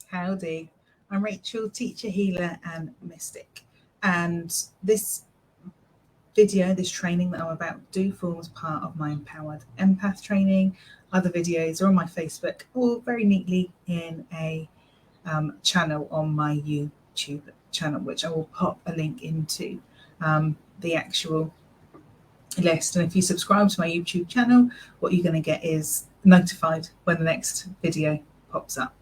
Howdy, I'm Rachel, teacher, healer and mystic, and this video, this training that I'm about to do forms part of my Empowered Empath Training. Other videos are on my Facebook or very neatly in a channel on my YouTube channel, which I will pop a link into the actual list. And if you subscribe to my YouTube channel, what you're going to get is notified when the next video pops up.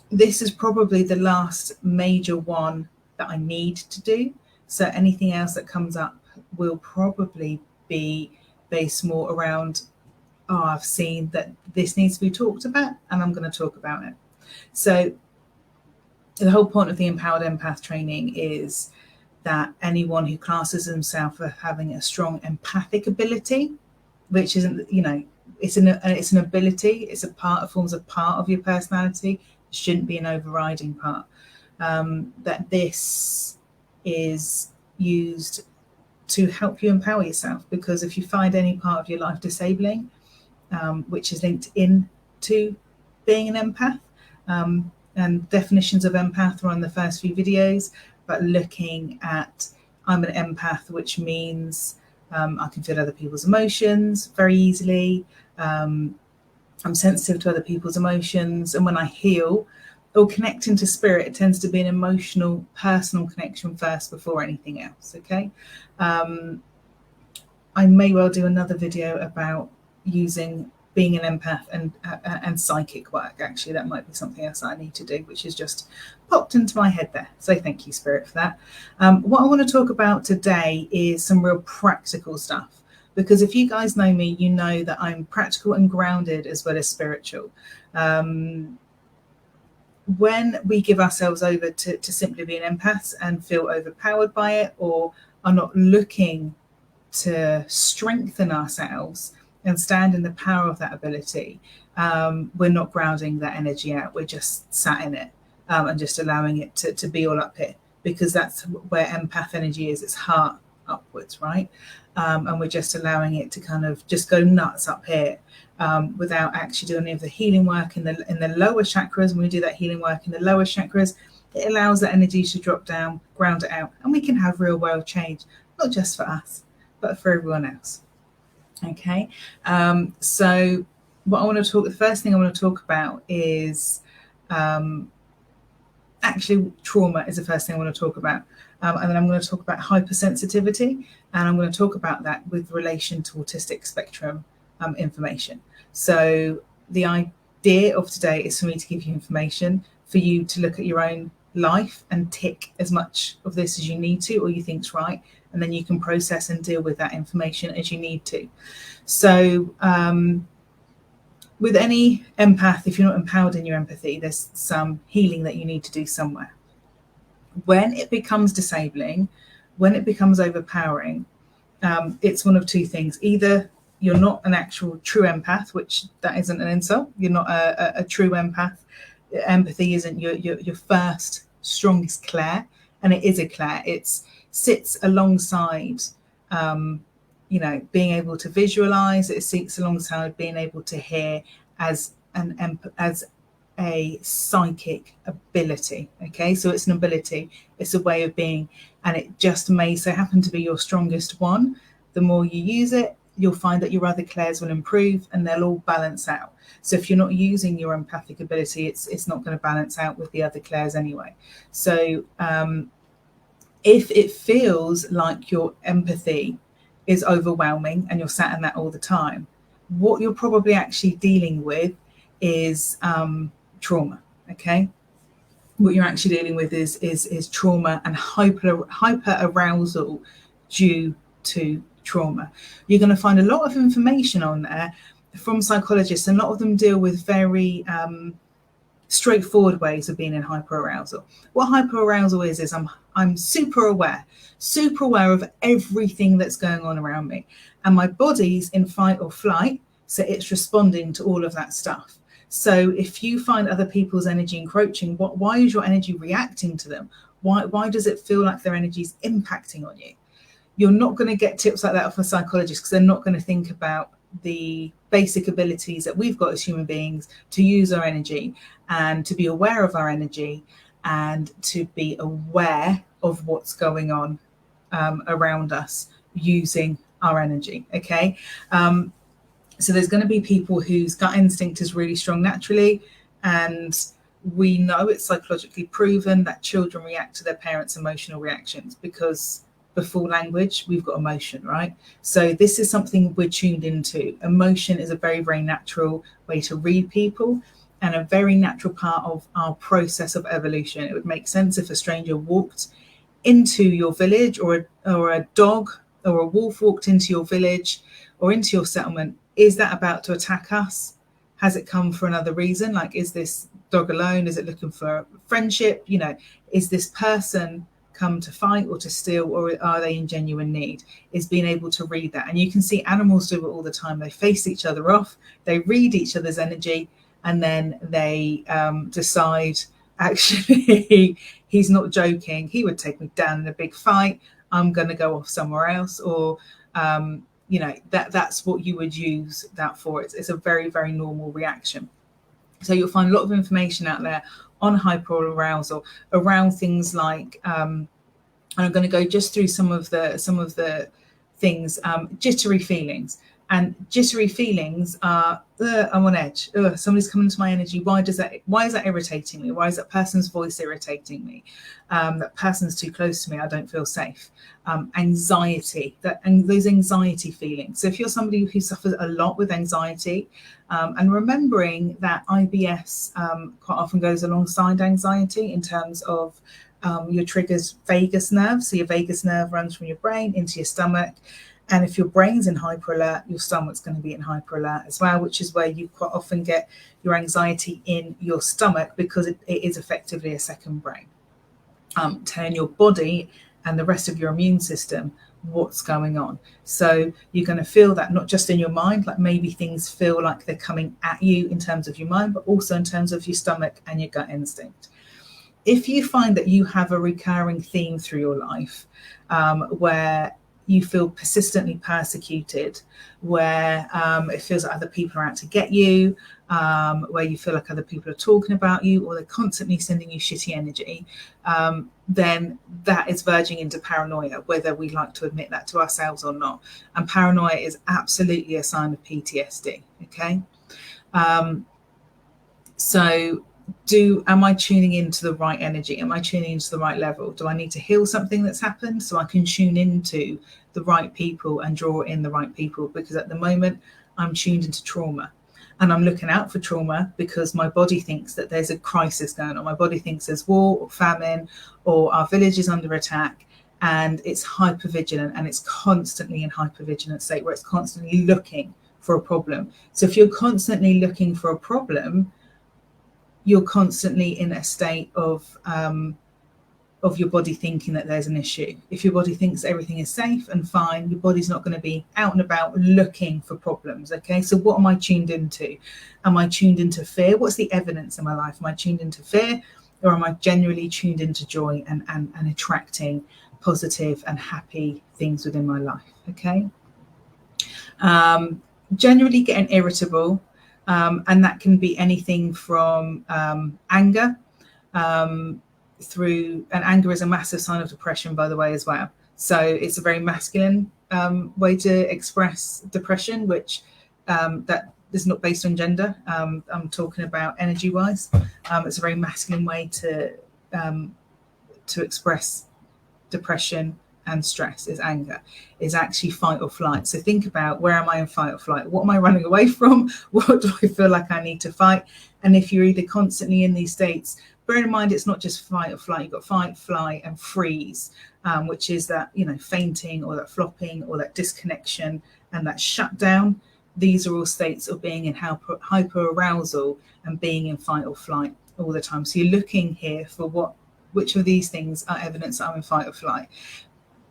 This is probably the last major one that I need to do. So anything else that comes up will probably be based more around, I've seen that this needs to be talked about and I'm going to talk about it. So the whole point of the Empowered Empath Training is that anyone who classes themselves as having a strong empathic ability, which isn't, it's an ability, it's forms a part of your personality, it shouldn't be an overriding part, that this is used to help you empower yourself. Because if you find any part of your life disabling, which is linked into being an empath, and definitions of empath are on the first few videos, but looking at, I'm an empath, which means I can feel other people's emotions very easily. I'm sensitive to other people's emotions, and when I heal or connect into spirit, it tends to be an emotional, personal connection first before anything else. Okay, I may well do another video about using being an empath and psychic work. Actually, that might be something else I need to do, which has just popped into my head there. So thank you, Spirit, for that. What I want to talk about today is some real practical stuff. Because if you guys know me, you know that I'm practical and grounded as well as spiritual. When we give ourselves over to simply being empaths and feel overpowered by it, or are not looking to strengthen ourselves and stand in the power of that ability, we're not grounding that energy out. We're just sat in it and just allowing it to be all up here, because that's where empath energy is. It's heart upwards, right? And we're just allowing it to kind of just go nuts up here without actually doing any of the healing work in the lower chakras. When we do that healing work in the lower chakras, it allows that energy to drop down, ground it out, and we can have real world change, not just for us, but for everyone else. Okay, so what I want to the first thing I want to talk about is actually trauma is the first thing I want to talk about. And then I'm going to talk about hypersensitivity, and I'm going to talk about that with relation to autistic spectrum information. So the idea of today is for me to give you information for you to look at your own life and tick as much of this as you need to, or you think's right, and then you can process and deal with that information as you need to. So with any empath, if you're not empowered in your empathy, there's some healing that you need to do somewhere. When it becomes disabling, when it becomes overpowering, it's one of two things. Either you're not an actual true empath, which that isn't an insult. You're not a true empath. Empathy isn't your first strongest clair, and it is a clair. It sits alongside, being able to visualize. It sits alongside being able to hear as a psychic ability. Okay, so it's an ability, it's a way of being, and it just may so happen to be your strongest one. The more you use it, you'll find that your other clairs will improve and they'll all balance out. So if you're not using your empathic ability, it's not going to balance out with the other clairs anyway. So if it feels like your empathy is overwhelming and you're sat in that all the time, what you're probably actually dealing with is trauma. Okay, what you're actually dealing with is trauma and hyperarousal due to trauma. You're going to find a lot of information on there from psychologists, and a lot of them deal with very straightforward ways of being in hyperarousal. What hyperarousal is I'm super aware of everything that's going on around me, and my body's in fight or flight, so it's responding to all of that stuff. So if you find other people's energy encroaching, why is your energy reacting to them? Why does it feel like their energy is impacting on you? You're not going to get tips like that off a psychologist, because they're not going to think about the basic abilities that we've got as human beings to use our energy and to be aware of our energy and to be aware of what's going on around us using our energy. Okay. So there's going to be people whose gut instinct is really strong naturally, and we know it's psychologically proven that children react to their parents' emotional reactions because before language, we've got emotion, right? So this is something we're tuned into. Emotion is a very, very natural way to read people and a very natural part of our process of evolution. It would make sense if a stranger walked into your village, or a dog or a wolf walked into your village or into your settlement. Is that about to attack us? Has it come for another reason? Like, is this dog alone? Is it looking for friendship? You know, is this person come to fight or to steal, or are they in genuine need? Is being able to read that. And you can see animals do it all the time. They face each other off, they read each other's energy, and then they decide, actually, he's not joking. He would take me down in a big fight. I'm going to go off somewhere else. Or, you know, that's what you would use that for. It's a very, very normal reaction. So you'll find a lot of information out there on hyperarousal around things like, and I'm going to go just through some of the things, jittery feelings. And jittery feelings are, I'm on edge. Somebody's coming into my energy. Why is that irritating me? Why is that person's voice irritating me? That person's too close to me. I don't feel safe. Anxiety, and those anxiety feelings. So if you're somebody who suffers a lot with anxiety, and remembering that IBS quite often goes alongside anxiety in terms of your trigger's vagus nerve. So your vagus nerve runs from your brain into your stomach. And if your brain's in hyper alert, your stomach's going to be in hyper alert as well, which is where you quite often get your anxiety in your stomach, because it is effectively a second brain. Telling your body and the rest of your immune system what's going on. So you're going to feel that not just in your mind, like maybe things feel like they're coming at you in terms of your mind, but also in terms of your stomach and your gut instinct. If you find that you have a recurring theme through your life where you feel persistently persecuted, where it feels like other people are out to get you, where you feel like other people are talking about you, or they're constantly sending you shitty energy, then that is verging into paranoia, whether we like to admit that to ourselves or not. And paranoia is absolutely a sign of PTSD, okay? So am I tuning into the right energy? Am I tuning into the right level? Do I need to heal something that's happened so I can tune into the right people and draw in the right people? Because at the moment I'm tuned into trauma, and I'm looking out for trauma because my body thinks that there's a crisis going on. My body thinks there's war or famine, or our village is under attack, and it's hypervigilant, and it's constantly in hypervigilant state where it's constantly looking for a problem. So if you're constantly looking for a problem, you're constantly in a state of your body thinking that there's an issue. If your body thinks everything is safe and fine, your body's not going to be out and about looking for problems. Okay, so what am I tuned into? Am I tuned into fear? What's the evidence in my life? Am I tuned into fear, or am I generally tuned into joy and attracting positive and happy things within my life? Okay, generally getting irritable. And that can be anything from anger through, and anger is a massive sign of depression, by the way, as well. So it's a very masculine way to express depression, which that is not based on gender. I'm talking about energy wise. It's a very masculine way to express depression and stress. Is anger, is actually fight or flight. So think about, where am I in fight or flight? What am I running away from? What do I feel like I need to fight? And if you're either constantly in these states, bear in mind, it's not just fight or flight. You've got fight, flight, and freeze, which is that, you know, fainting or that flopping or that disconnection and that shutdown. These are all states of being in hyperarousal and being in fight or flight all the time. So you're looking here for which of these things are evidence that I'm in fight or flight.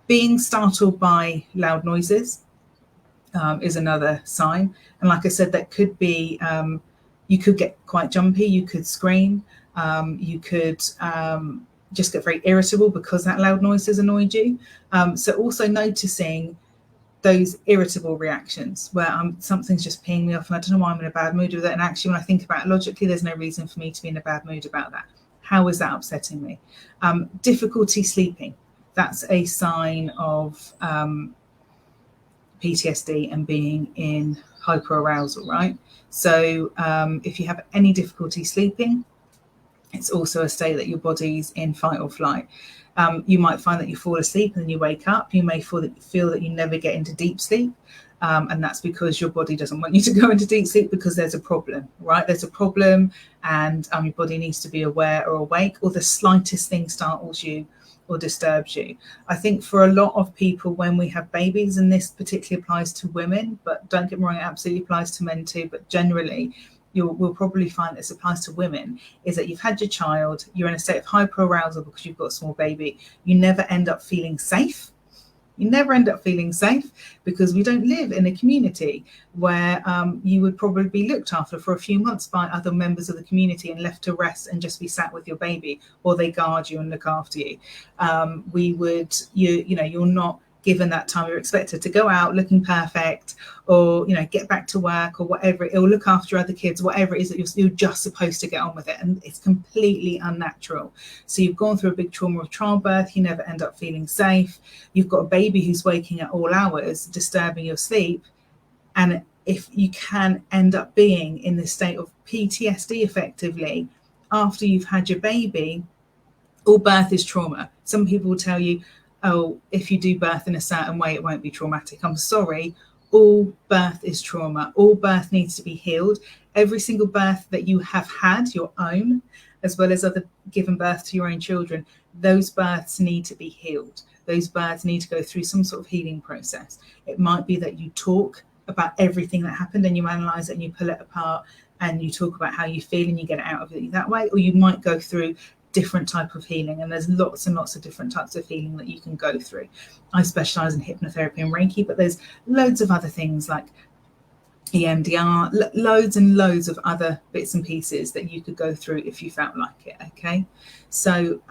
Being startled by loud noises is another sign. And like I said, that could be, you could get quite jumpy, you could scream, you could just get very irritable because that loud noise has annoyed you. So also noticing those irritable reactions where something's just peeing me off and I don't know why I'm in a bad mood with it. And actually, when I think about it logically, there's no reason for me to be in a bad mood about that. How is that upsetting me? Difficulty sleeping. That's a sign of PTSD and being in hyperarousal, right? So if you have any difficulty sleeping, it's also a state that your body's in fight or flight. You might find that you fall asleep and then you wake up. You may feel that you never get into deep sleep. And that's because your body doesn't want you to go into deep sleep because there's a problem, right? There's a problem and your body needs to be aware or awake, or the slightest thing startles you or disturbs you. I think for a lot of people when we have babies, and this particularly applies to women, but don't get me wrong, it absolutely applies to men too, but generally we'll probably find this applies to women, is that you've had your child, you're in a state of hyperarousal because you've got a small baby. You never end up feeling safe. You never end up feeling safe because we don't live in a community where you would probably be looked after for a few months by other members of the community and left to rest and just be sat with your baby, or they guard you and look after you. You're not given that time. You're expected to go out looking perfect, or get back to work, or whatever, or look after your other kids, whatever it is that you're just supposed to get on with it, and it's completely unnatural. So you've gone through a big trauma of childbirth, you never end up feeling safe, you've got a baby who's waking at all hours, disturbing your sleep, and if you can end up being in this state of PTSD effectively after you've had your baby. All birth is trauma. Some people will tell you, oh, if you do birth in a certain way, it won't be traumatic. I'm sorry. All birth is trauma. All birth needs to be healed. Every single birth that you have had, your own, as well as other given birth to your own children, those births need to be healed. Those births need to go through some sort of healing process. It might be that you talk about everything that happened and you analyze it and you pull it apart and you talk about how you feel and you get it out of it that way, or you might go through different type of healing, and there's lots and lots of different types of healing that you can go through. I specialize in hypnotherapy and Reiki, but there's loads of other things like EMDR, loads and loads of other bits and pieces that you could go through if you felt like it. Okay, so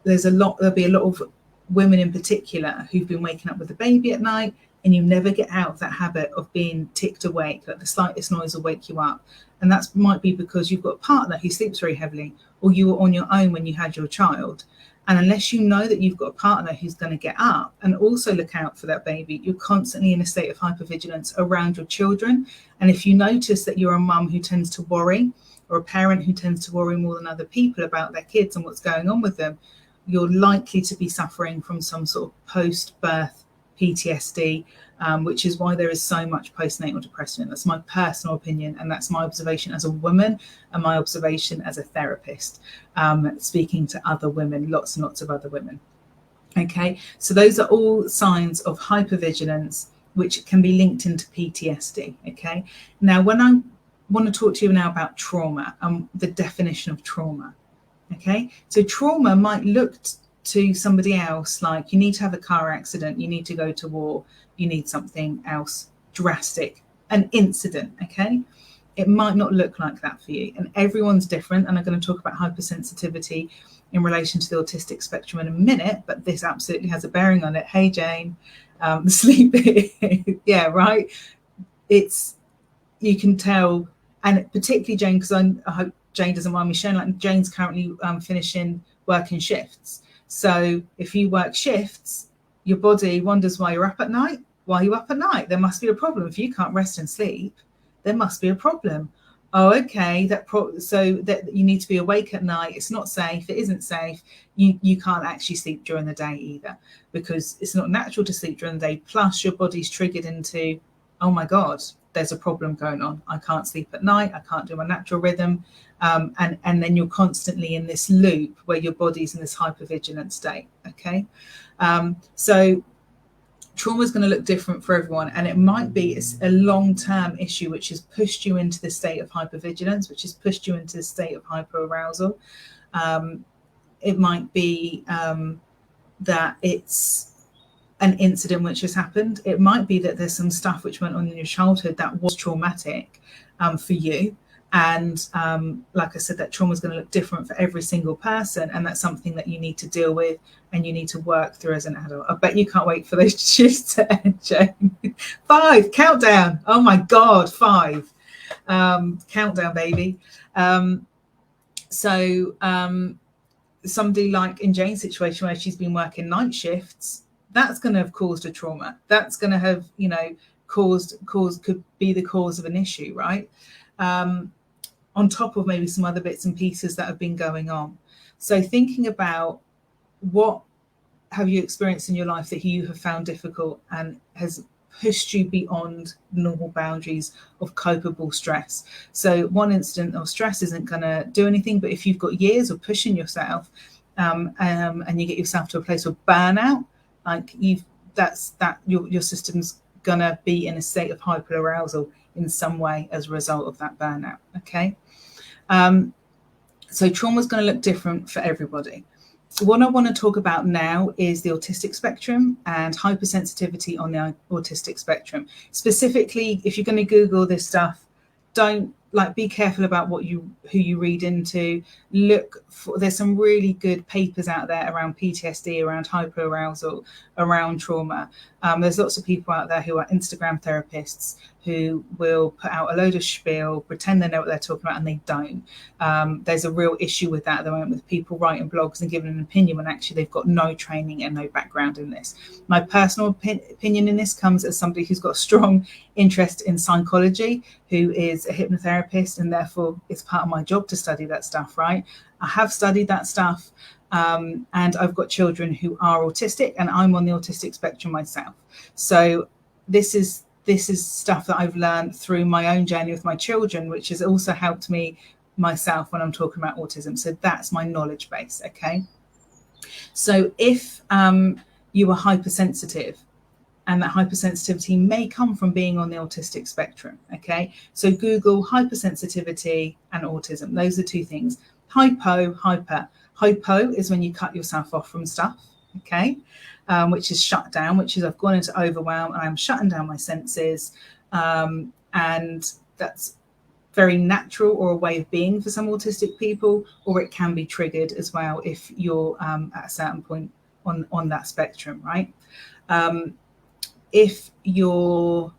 there'll be a lot of women in particular who've been waking up with a baby at night, and you never get out of that habit of being ticked awake, like the slightest noise will wake you up. And that might be because you've got a partner who sleeps very heavily, or you were on your own when you had your child. And unless you know that you've got a partner who's going to get up and also look out for that baby, you're constantly in a state of hypervigilance around your children. And if you notice that you're a mum who tends to worry, or a parent who tends to worry more than other people about their kids and what's going on with them, you're likely to be suffering from some sort of post-birth PTSD, which is why there is so much postnatal depression. That's my personal opinion, and that's my observation as a woman and my observation as a therapist, speaking to other women, lots and lots of other women. Okay, so those are all signs of hypervigilance which can be linked into PTSD. Okay, now when I want to talk to you now about trauma and the definition of trauma. Okay, so trauma might look to somebody else like you need to have a car accident, you need to go to war, you need something else drastic, an incident. Okay, it might not look like that for you, and everyone's different, and I'm going to talk about hypersensitivity in relation to the autistic spectrum in a minute, but this absolutely has a bearing on it. Hey Jane, the sleep yeah, right, it's, you can tell, and particularly Jane, because I hope Jane doesn't mind me sharing, like Jane's currently finishing working shifts. So if you work shifts, your body wonders why you're up at night. Why are you up at night? There must be a problem. If you can't rest and sleep, there must be a problem. Oh, okay. So that you need to be awake at night. It's not safe. It isn't safe. You can't actually sleep during the day either, because it's not natural to sleep during the day. Plus your body's triggered into, oh my God, there's a problem going on. I can't sleep at night. I can't do my natural rhythm. And then you're constantly in this loop where your body's in this hypervigilant state. Okay. So trauma is going to look different for everyone, and it might be a long-term issue which has pushed you into the state of hypervigilance, which has pushed you into the state of hyperarousal. It might be that it's an incident which has happened. It might be that there's some stuff which went on in your childhood that was traumatic for you, And like I said, that trauma is going to look different for every single person. And that's something that you need to deal with and you need to work through as an adult. I bet you can't wait for those shifts to end, Jane. 5, countdown. Oh my God, 5. Countdown, baby. Somebody like in Jane's situation where she's been working night shifts, that's going to have caused a trauma. That's going to have, could be the cause of an issue, right? On top of maybe some other bits and pieces that have been going on. So thinking about what have you experienced in your life that you have found difficult and has pushed you beyond normal boundaries of copable stress. So one instant of stress isn't going to do anything, but if you've got years of pushing yourself and you get yourself to a place of burnout, like your system's going to be in a state of hyperarousal in some way as a result of that burnout. Okay. So trauma is going to look different for everybody. What I want to talk about now is the autistic spectrum and hypersensitivity on the autistic spectrum. Specifically, if you're going to Google this stuff, be careful about who you read into. Look for, there's some really good papers out there around PTSD, around hyperarousal, around trauma. There's lots of people out there who are Instagram therapists who will put out a load of spiel, pretend they know what they're talking about, and they don't. There's a real issue with that at the moment, with people writing blogs and giving an opinion when actually they've got no training and no background in this. My personal opinion in this comes as somebody who's got a strong interest in psychology, who is a hypnotherapist, and therefore it's part of my job to study that stuff, right? I have studied that stuff, and I've got children who are autistic, and I'm on the autistic spectrum myself. So this is stuff that I've learned through my own journey with my children, which has also helped me myself when I'm talking about autism. So that's my knowledge base. Okay. So if you are hypersensitive, and that hypersensitivity may come from being on the autistic spectrum. Okay. So Google hypersensitivity and autism. Those are two things. Hyper. Hypo is when you cut yourself off from stuff. Okay. Which is shut down, which is I've gone into overwhelm and I'm shutting down my senses. And that's very natural or a way of being for some autistic people, or it can be triggered as well if you're at a certain point on that spectrum, right? If you're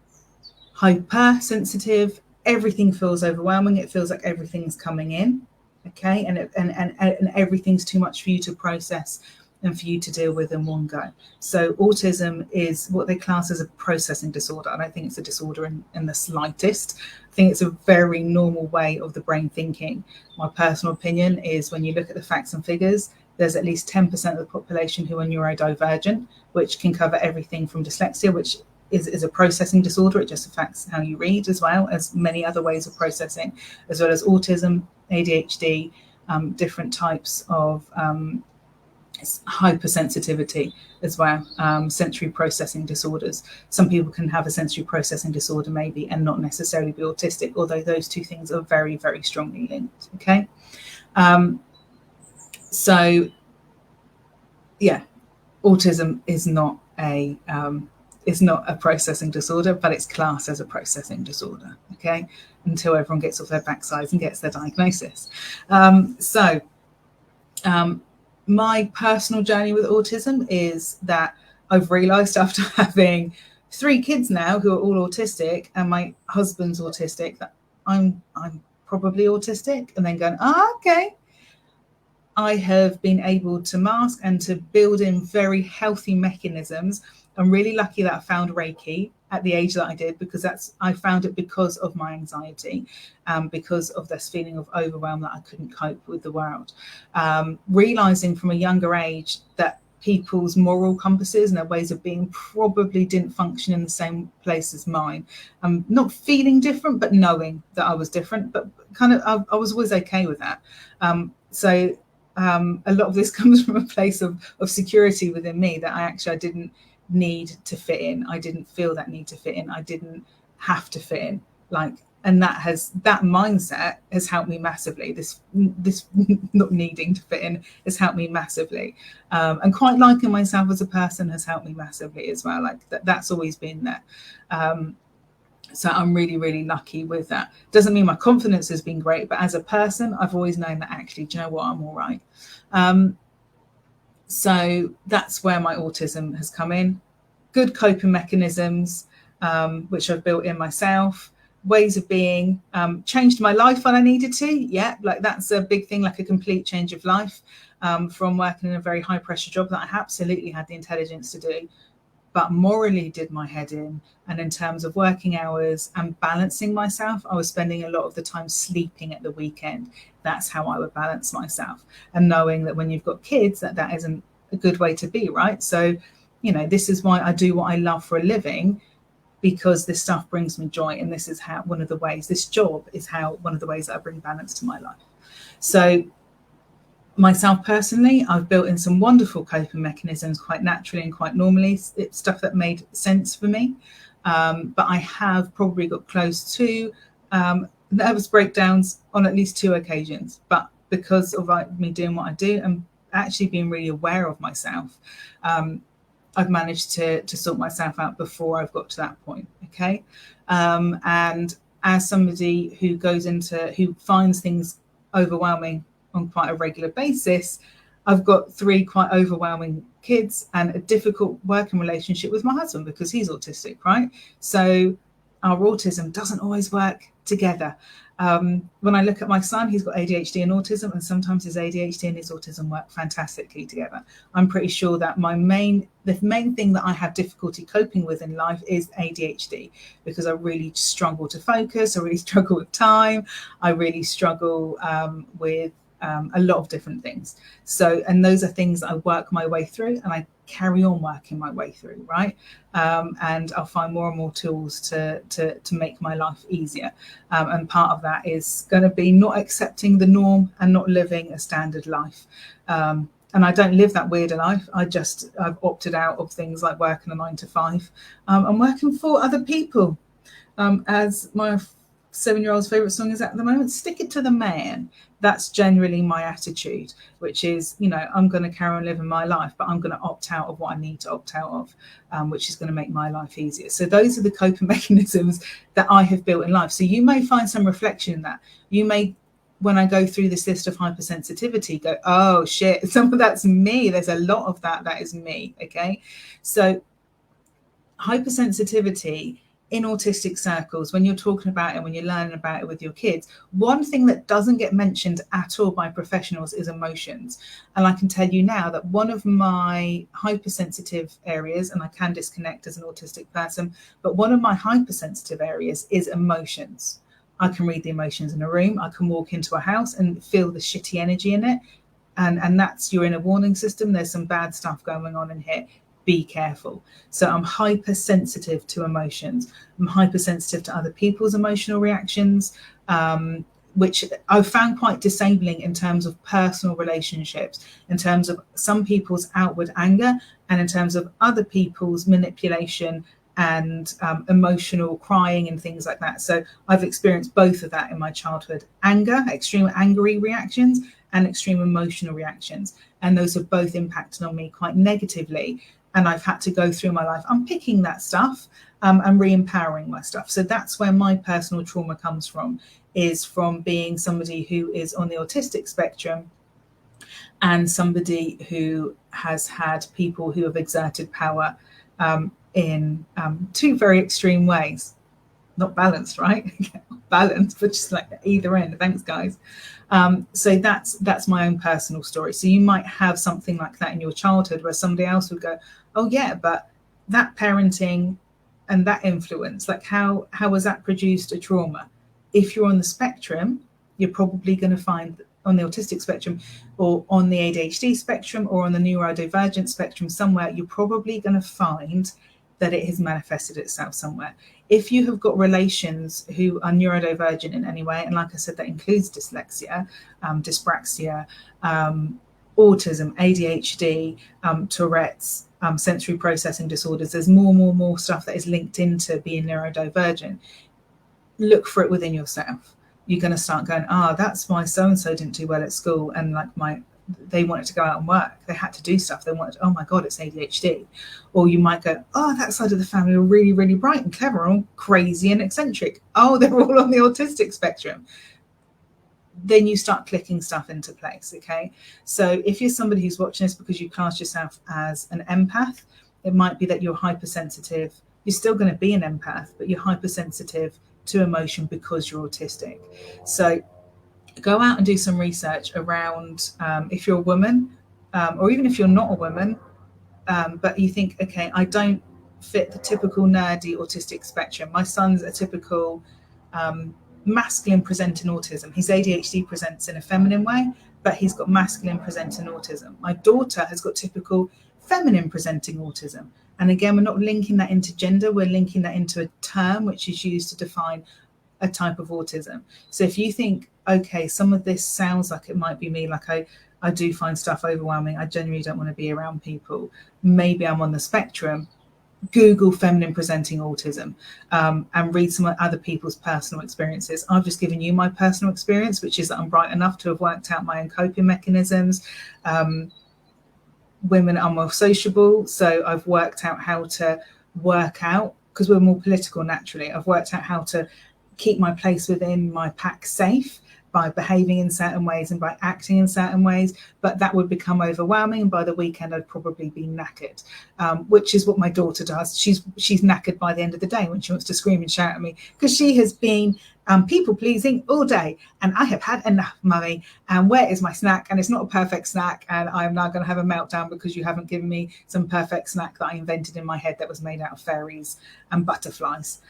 hypersensitive, everything feels overwhelming. It feels like everything's coming in, okay? And everything's too much for you to process and for you to deal with in one go. So autism is what they class as a processing disorder. I don't think it's a disorder in the slightest. I think it's a very normal way of the brain thinking. My personal opinion is when you look at the facts and figures, there's at least 10% of the population who are neurodivergent, which can cover everything from dyslexia, which is a processing disorder. It just affects how you read as well as many other ways of processing, as well as autism, ADHD, different types of hypersensitivity as well, sensory processing disorders. Some people can have a sensory processing disorder maybe and not necessarily be autistic, although those two things are very, very strongly linked. Okay. So yeah, autism is not a processing disorder, but it's classed as a processing disorder. Okay, until everyone gets off their backsides and gets their diagnosis. My personal journey with autism is that I've realised after having 3 kids now who are all autistic, and my husband's autistic, that I'm probably autistic, and then going, okay. I have been able to mask and to build in very healthy mechanisms. I'm really lucky that I found Reiki at the age that I did, because I found it because of my anxiety, because of this feeling of overwhelm that I couldn't cope with the world. Realizing from a younger age that people's moral compasses and their ways of being probably didn't function in the same place as mine. Not feeling different, but knowing that I was different, but kind of I was always okay with that. A lot of this comes from a place of security within me, that I didn't need to fit in. I didn't feel that need to fit in. I didn't have to fit in. And that mindset has helped me massively. This not needing to fit in has helped me massively. And quite liking myself as a person has helped me massively as well. That's always been there. So I'm really, really lucky with that. Doesn't mean my confidence has been great, but as a person, I've always known that actually, do you know what, I'm all right. So that's where my autism has come in. Good coping mechanisms, which I've built in myself, ways of being, changed my life when I needed to. Yeah, like that's a big thing, like a complete change of life, from working in a very high pressure job that I absolutely had the intelligence to do, but morally did my head in. And in terms of working hours and balancing myself, I was spending a lot of the time sleeping at the weekend. That's how I would balance myself. And knowing that when you've got kids, that isn't a good way to be, right? So, this is why I do what I love for a living, because this stuff brings me joy. And this is how this job is how one of the ways that I bring balance to my life. So myself personally, I've built in some wonderful coping mechanisms quite naturally and quite normally. It's stuff that made sense for me. But I have probably got close to nervous breakdowns on at least 2 occasions. But because of me doing what I do and actually being really aware of myself, I've managed to sort myself out before I've got to that point. Okay. And as somebody who finds things overwhelming on quite a regular basis, I've got 3 quite overwhelming kids and a difficult working relationship with my husband because he's autistic, right? So our autism doesn't always work together. When I look at my son, he's got ADHD and autism, and sometimes his ADHD and his autism work fantastically together. I'm pretty sure that the main thing that I have difficulty coping with in life is ADHD, because I really struggle to focus, I really struggle with time, I really struggle with a lot of different things. So, and those are things that I work my way through, and I carry on working my way through, right? And I'll find more and more tools to make my life easier. And part of that is going to be not accepting the norm and not living a standard life. And I don't live that weird life. I've opted out of things like working a 9 to 5. I'm working for other people. As my 7-year-old's favorite song is at the moment, stick it to the man. That's generally my attitude, which is, I'm going to carry on living my life, but I'm going to opt out of what I need to opt out of, which is going to make my life easier. So those are the coping mechanisms that I have built in life. So you may find some reflection in that. You may, when I go through this list of hypersensitivity, go, oh shit, some of that's me. There's a lot of that is me. Okay. So hypersensitivity in autistic circles, when you're talking about it, when you're learning about it with your kids, one thing that doesn't get mentioned at all by professionals is emotions. And I can tell you now that one of my hypersensitive areas, and I can disconnect as an autistic person, but one of my hypersensitive areas is emotions. I can read the emotions in a room. I can walk into a house and feel the shitty energy in it. And that's your inner warning system. There's some bad stuff going on in here. Be careful. So I'm hypersensitive to emotions. I'm hypersensitive to other people's emotional reactions, which I've found quite disabling in terms of personal relationships, in terms of some people's outward anger, and in terms of other people's manipulation and emotional crying and things like that. So I've experienced both of that in my childhood: anger, extreme angry reactions, and extreme emotional reactions. And those have both impacted on me quite negatively. And I've had to go through my life unpicking that stuff and re-empowering my stuff. So that's where my personal trauma comes from, is from being somebody who is on the autistic spectrum and somebody who has had people who have exerted power in 2 very extreme ways. Not balanced, right? Balanced, but just like either end. Thanks, guys. So that's my own personal story. So you might have something like that in your childhood where somebody else would go, oh yeah, but that parenting and that influence, like how has that produced a trauma? If you're on the spectrum, you're probably going to find on the autistic spectrum or on the ADHD spectrum or on the neurodivergent spectrum somewhere, you're probably going to find that it has manifested itself somewhere. If you have got relations who are neurodivergent in any way, and like I said, that includes dyslexia, dyspraxia, autism, ADHD, Tourette's, sensory processing disorders, there's more stuff that is linked into being neurodivergent. Look for it within yourself. You're going to start going, that's why so-and-so didn't do well at school, and like my they wanted to go out and work. They had to do stuff. They wanted, oh my God, it's ADHD. Or you might go, oh, that side of the family are really, really bright and clever and crazy and eccentric. Oh, they're all on the autistic spectrum. Then you start clicking stuff into place, okay? So if you're somebody who's watching this because you class yourself as an empath, it might be that you're hypersensitive. You're still going to be an empath, but you're hypersensitive to emotion because you're autistic. So go out and do some research around if you're a woman, or even if you're not a woman, but you think, okay, I don't fit the typical nerdy autistic spectrum. My son's a typical masculine presenting autism. His ADHD presents in a feminine way, but he's got masculine presenting autism. My daughter has got typical feminine presenting autism. And again, we're not linking that into gender, we're linking that into a term which is used to define a type of autism. So if you think, okay, some of this sounds like it might be me, like I do find stuff overwhelming, I genuinely don't want to be around people, maybe I'm on the spectrum, Google feminine presenting autism and read some other people's personal experiences. I've just given you my personal experience, which is that I'm bright enough to have worked out my own coping mechanisms. Women are more sociable, so I've worked out how to work out, because we're more political naturally, I've worked out how to keep my place within my pack safe by behaving in certain ways and by acting in certain ways, but that would become overwhelming, and by the weekend I'd probably be knackered, which is what my daughter does. She's knackered by the end of the day when she wants to scream and shout at me, because she has been people pleasing all day, and I have had enough, mummy, and where is my snack? And it's not a perfect snack, and I'm now going to have a meltdown because you haven't given me some perfect snack that I invented in my head that was made out of fairies and butterflies,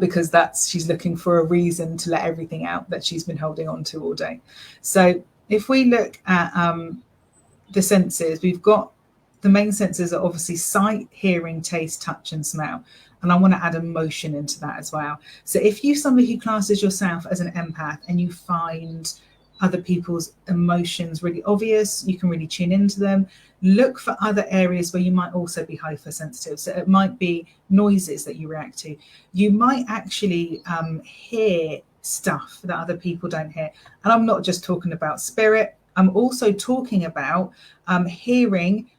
because she's looking for a reason to let everything out that she's been holding on to all day. So if we look at the senses, we've got the main senses are obviously sight, hearing, taste, touch, and smell. And I want to add emotion into that as well. So if you're somebody who classes yourself as an empath and you find other people's emotions really obvious, you can really tune into them. Look for other areas where you might also be hypersensitive. So it might be noises that you react to. You might actually hear stuff that other people don't hear. And I'm not just talking about spirit. I'm also talking about hearing,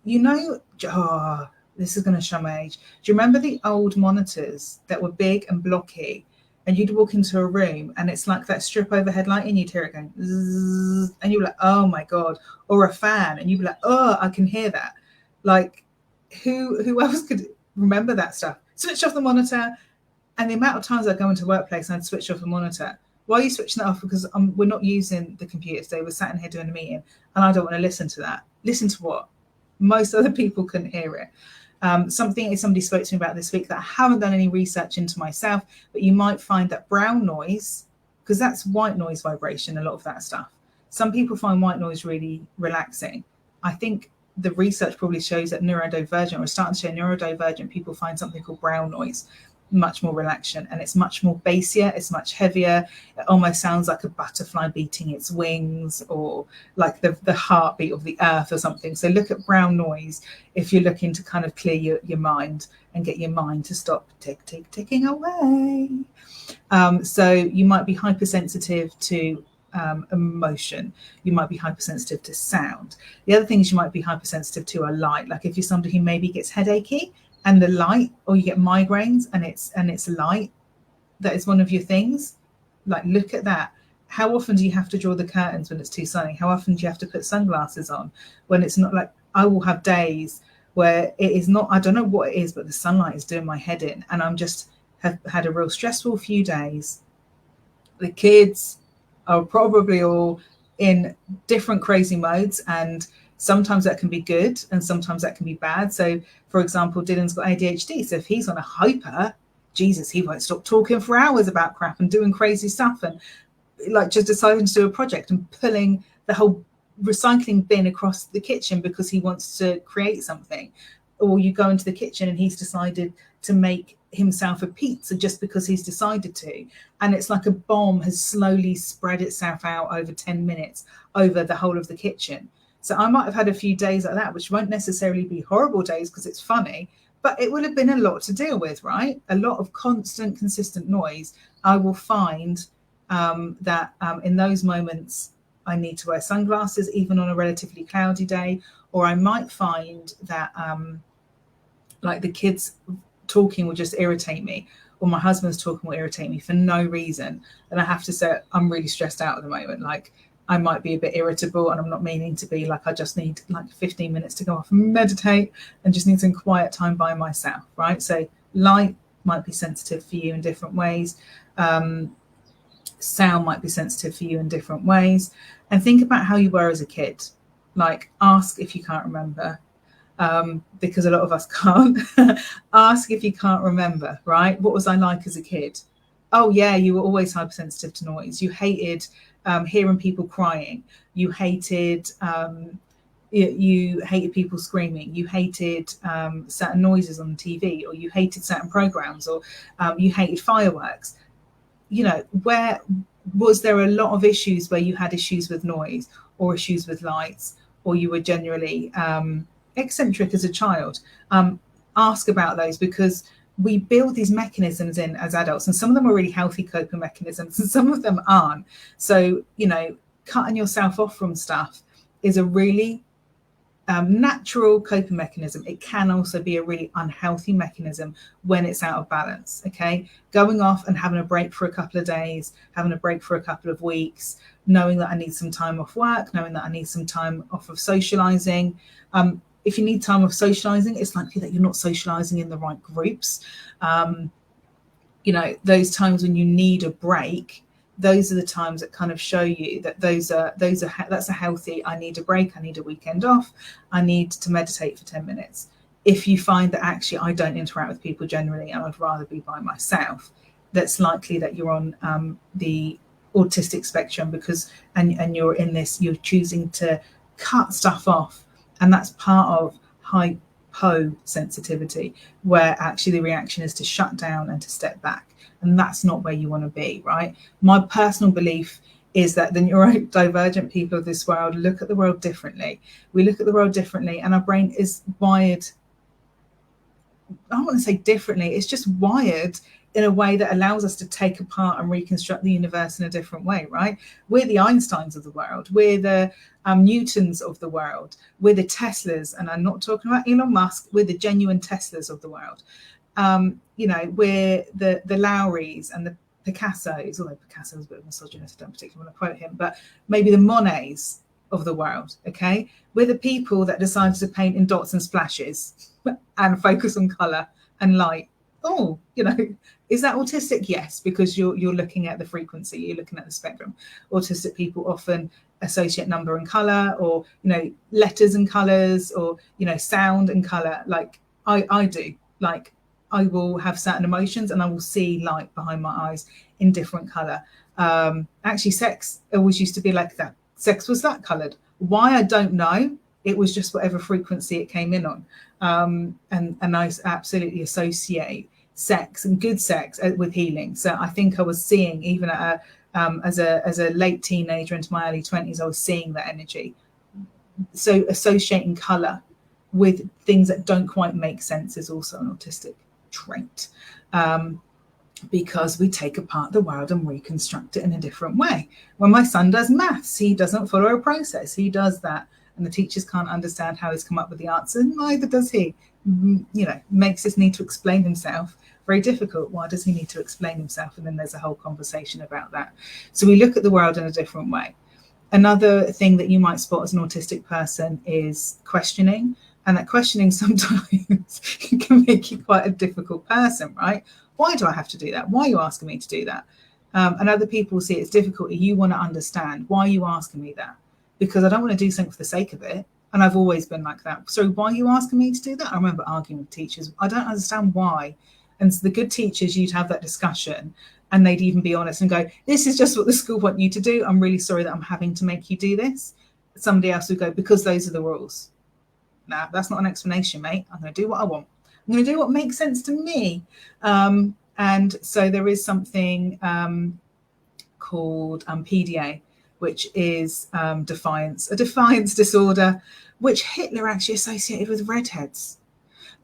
this is going to show my age. Do you remember the old monitors that were big and blocky? And you'd walk into a room and it's like that strip overhead light and you'd hear it going zzz, and you'd be like, oh my God. Or a fan and you'd be like, oh, I can hear that. Like who else could remember that stuff? Switch off the monitor. And the amount of times I go into workplace and I'd switch off the monitor. Why are you switching that off? Because we're not using the computer today. We're sat in here doing a meeting and I don't want to listen to that. Listen to what? Most other people couldn't hear it. Somebody spoke to me about this week that I haven't done any research into myself, but you might find that brown noise, because that's white noise vibration, a lot of that stuff. Some people find white noise really relaxing. I think the research probably shows that neurodivergent, or starting to show neurodivergent people find something called brown noise much more relaxation, and it's much more bassier, it's much heavier. It almost sounds like a butterfly beating its wings, or like the heartbeat of the earth or something. So look at brown noise if you're looking to kind of clear your mind and get your mind to stop ticking away. So you might be hypersensitive to emotion. You might be hypersensitive to sound. The other things you might be hypersensitive to are light. Like if you're somebody who maybe gets headachy and the light, or you get migraines and it's light, that is one of your things. Like, look at that. How often do you have to draw the curtains when it's too sunny? How often do you have to put sunglasses on when it's not? Like, I will have days where it is not, I don't know what it is, but the sunlight is doing my head in, and I'm just have had a real stressful few days. The kids are probably all in different crazy modes, and sometimes that can be good and sometimes that can be bad. So for example, Dylan's got ADHD, so if he's on a hyper, Jesus, he won't stop talking for hours about crap and doing crazy stuff, and like just deciding to do a project and pulling the whole recycling bin across the kitchen because he wants to create something. Or you go into the kitchen and he's decided to make himself a pizza just because he's decided to, and it's like a bomb has slowly spread itself out over 10 minutes over the whole of the kitchen. So I might have had a few days like that, which won't necessarily be horrible days because it's funny, but it would have been a lot to deal with, right? A lot of constant, consistent noise. I will find that in those moments, I need to wear sunglasses even on a relatively cloudy day, or I might find that like the kids talking will just irritate me, or my husband's talking will irritate me for no reason, and I have to say I'm really stressed out at the moment. Like I might be a bit irritable and I'm not meaning to be. Like I just need like 15 minutes to go off and meditate and just need some quiet time by myself, right? So light might be sensitive for you in different ways. Sound might be sensitive for you in different ways. And think about how you were as a kid. Like ask if you can't remember, because a lot of us can't. Ask if you can't remember, right? What was I like as a kid? Oh yeah, you were always hypersensitive to noise. You hated hearing people crying. You hated people screaming. You hated certain noises on the TV, or you hated certain programs, or you hated fireworks. You know, where was there a lot of issues where you had issues with noise or issues with lights, or you were generally eccentric as a child? Ask about those, because we build these mechanisms in as adults, and some of them are really healthy coping mechanisms and some of them aren't. So, you know, cutting yourself off from stuff is a really natural coping mechanism. It can also be a really unhealthy mechanism when it's out of balance. Okay, going off and having a break for a couple of days, having a break for a couple of weeks, knowing that I need some time off work, knowing that I need some time off of socializing. If you need time off socializing, it's likely that you're not socializing in the right groups. You know, those times when you need a break, those are the times that kind of show you that that's a healthy, I need a break, I need a weekend off, I need to meditate for 10 minutes. If you find that actually I don't interact with people generally and I'd rather be by myself, that's likely that you're on the autistic spectrum, because and you're in this, you're choosing to cut stuff off, and that's part of hyposensitivity, where actually the reaction is to shut down and to step back. And that's not where you want to be, right? My personal belief is that the neurodivergent people of this world look at the world differently. We look at the world differently, and our brain is wired, I don't want to say differently, it's just wired in a way that allows us to take apart and reconstruct the universe in a different way, right? We're the Einsteins of the world. We're the Newtons of the world. We're the Teslas, and I'm not talking about Elon Musk. We're the genuine Teslas of the world. You know, we're the Lowrys and the Picassos, although Picasso's a bit of a misogynist, I don't particularly want to quote him, but maybe the Monets of the world, okay? We're the people that decided to paint in dots and splashes and focus on colour and light. Oh, you know, is that autistic? Yes, because you're looking at the frequency, you're looking at the spectrum. Autistic people often associate number and colour, or, you know, letters and colours, or, you know, sound and colour, like I do. Like, I will have certain emotions and I will see light behind my eyes in different colour. Actually, sex always used to be like that. Sex was that coloured. Why, I don't know. It was just whatever frequency it came in on. And I absolutely associate sex and good sex with healing. So I think I was seeing, even at as a late teenager into my early 20s, I was seeing that energy. So associating colour with things that don't quite make sense is also an autistic trait, because we take apart the world and reconstruct it in a different way. When my son does maths, he doesn't follow a process. He does that, and the teachers can't understand how he's come up with the answer. Neither does he. You know, makes his need to explain himself very difficult. Why does he need to explain himself? And then there's a whole conversation about that. So we look at the world in a different way. Another thing that you might spot as an autistic person is questioning. And that questioning sometimes can make you quite a difficult person, right? Why do I have to do that? Why are you asking me to do that? And other people see it as difficulty. You want to understand, why are you asking me that? Because I don't want to do something for the sake of it. And I've always been like that. So why are you asking me to do that? I remember arguing with teachers. I don't understand why. And so the good teachers, you'd have that discussion, and they'd even be honest and go, this is just what the school want you to do. I'm really sorry that I'm having to make you do this. Somebody else would go, because those are the rules. Nah, that's not an explanation, mate. I'm going to do what I want. I'm going to do what makes sense to me. And so there is something called PDA, which is a defiance disorder, which Hitler actually associated with redheads.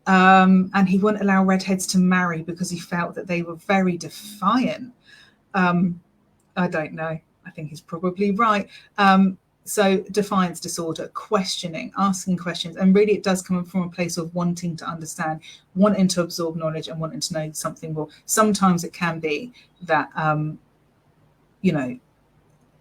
And he wouldn't allow redheads to marry because he felt that they were very defiant. I don't know. I think is probably right. So defiance disorder, questioning, asking questions, and really it does come from a place of wanting to understand, wanting to absorb knowledge and wanting to know something more. Sometimes it can be that,